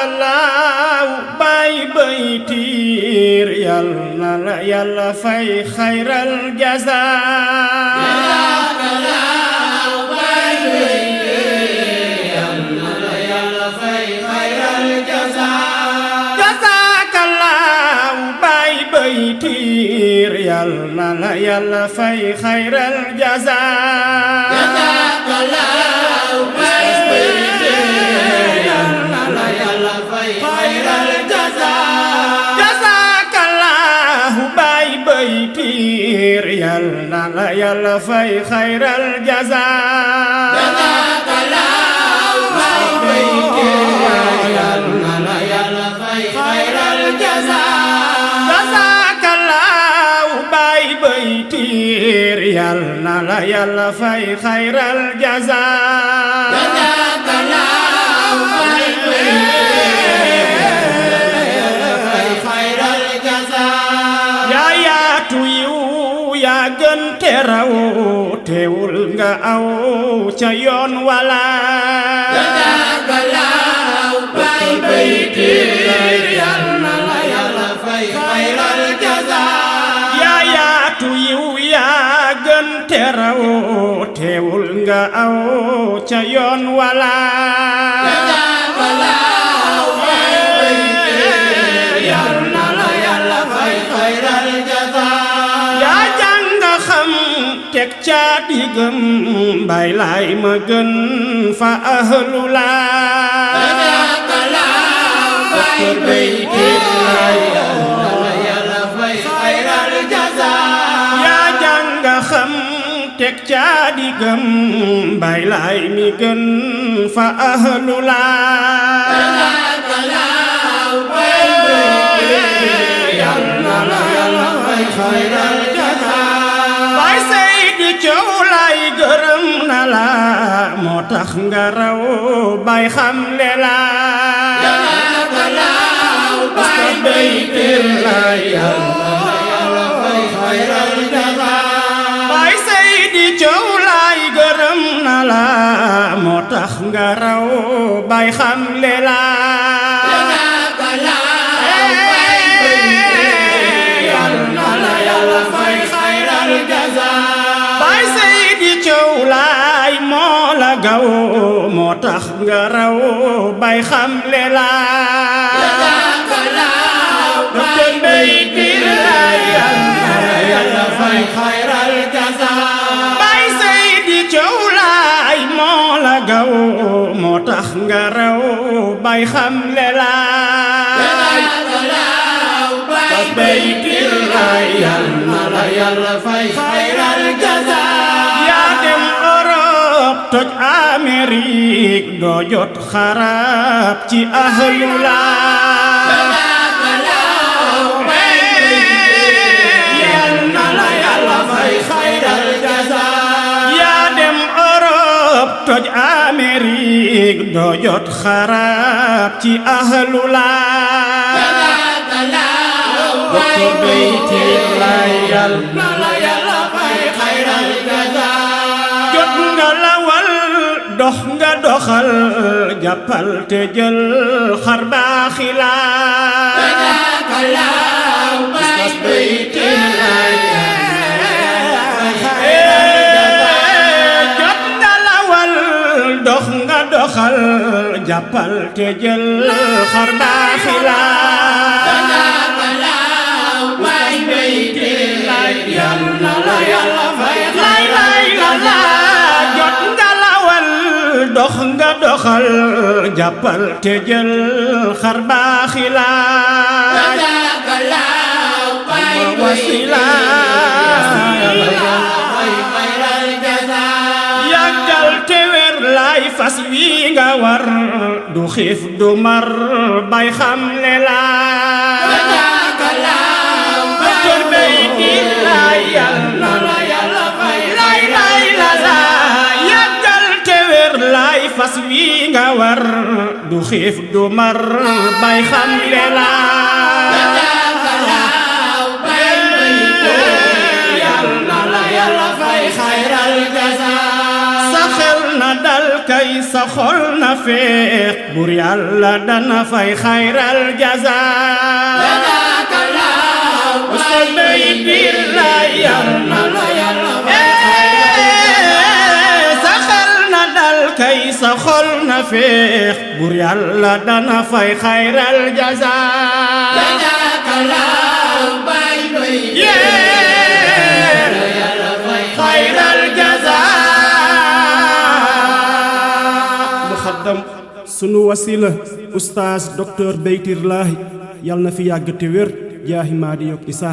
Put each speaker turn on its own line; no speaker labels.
jazakallahu bay baytiir yal na la yàlla fay xayral jazaa.
jazakallahu bay baytiir yal na la yàlla fay xayral jazaa.
jazakallahu bay baytiir yal na la yàlla fay xayral jazaa.
jazakallahu bay baytiir yal na la yàlla fay xayral jazaa.
jazakallahu bay baytiir yal na la yàlla fay xayral jazaa.
jazakallahu bay baytiir yal na la yàlla fay xayral jazaa.
jazakallahu bay baytiir yal na la yàlla fay xayral jazaa.
jazakallahu bay
yaa yaatu yiw yaa gën te raw teewul nga aw ca yoon wala.
jazakallahu bay baytiir yal na la yàlla fay xayral jazaa.
yaa yaatu yiw yaa gën te raw teewul nga aw ca yoon wala.
jazakallahu bay baytiir yal na la yàlla fay xayral jazaa.
yaa jàng xam teg ca digam bay laay ma gën fa ahlu laa.
jazakallahu bay baytiir yal na la yàlla fay xayral jazaa.
yaa jàng xam teg ca digam bay laay mi gën fa ahlu laa.
jazakallahu bay baytiir yal na la yàlla fay xayral jazaa.
bay Seydi Coow lay gërëm na la moo tax nga raw bay xam le la.
jazakallahu bay baytiir yal na la yàlla fay xayral jazaa.
bay Seydi Coow lay gërëm na la moo tax nga raw bay xam le la.
jazakallahu bay baytiir yal na la yàlla fay xayral jazaa.
bay Seydi Coow lay moo la gaw moo tax nga raw bay xam le la.
jazakallahu bay baytiir yal na la yàlla fay xayral jazaa.
bay Seydi Coow lay moo la gaw moo tax nga raw bay xam le la.
jazakallahu bay baytiir yal na la yàlla fay xayral jazaa.
yaa dem Europe toj Amérique doo jot xarab ci ahlu la.
jazakallahu bay baytiir yal na la yàlla fay xayral jazaa.
yaa dem Europe toj Amérique doo jot xarab ci ahlu la.
jazakallahu bay baytiir yal na la yàlla fay xayral jazaa.
jot nga lawal dox nga doxal jàppal te jël xar baaxi la.
jazakallahu bay baytiir yal na la yàlla fay xayral jazaa.
jot nga lawal dox nga doxal jàppal te jël xar baaxi la.
jazakallahu bay baytiir yal na la yàlla fay xayral jazaa.
jot nga lawal dox nga doxal jàppal te jël xar baaxi la.
jazakallahu bay
wasila
baytiir yal na la yàlla fay xayral jazaa.
yàggal te wér lay fas wi nga war du xiif du mar bay xam le la.
jazakallahu bay baytiir yal na la yàlla fay xayral jazaa.
yàggal te wér lay fas wi nga war du xiif du mar bay xam le la.
jazakallahu bay baytiir yal na la yàlla fay xayral jazaa.
sa xel na dal kay sa xol na feex bur yàlla dana fay xayral jazaa ustaz bay biir la yàlla sa xel na dal kay sa xol na feex bur yàlla dana fay xayral jazaa xayral jazaa
muxaddam sunu wasila ustaas docteur Beytir Laahi yal na fi yàgg te wér jaahi Maadi Yok Issa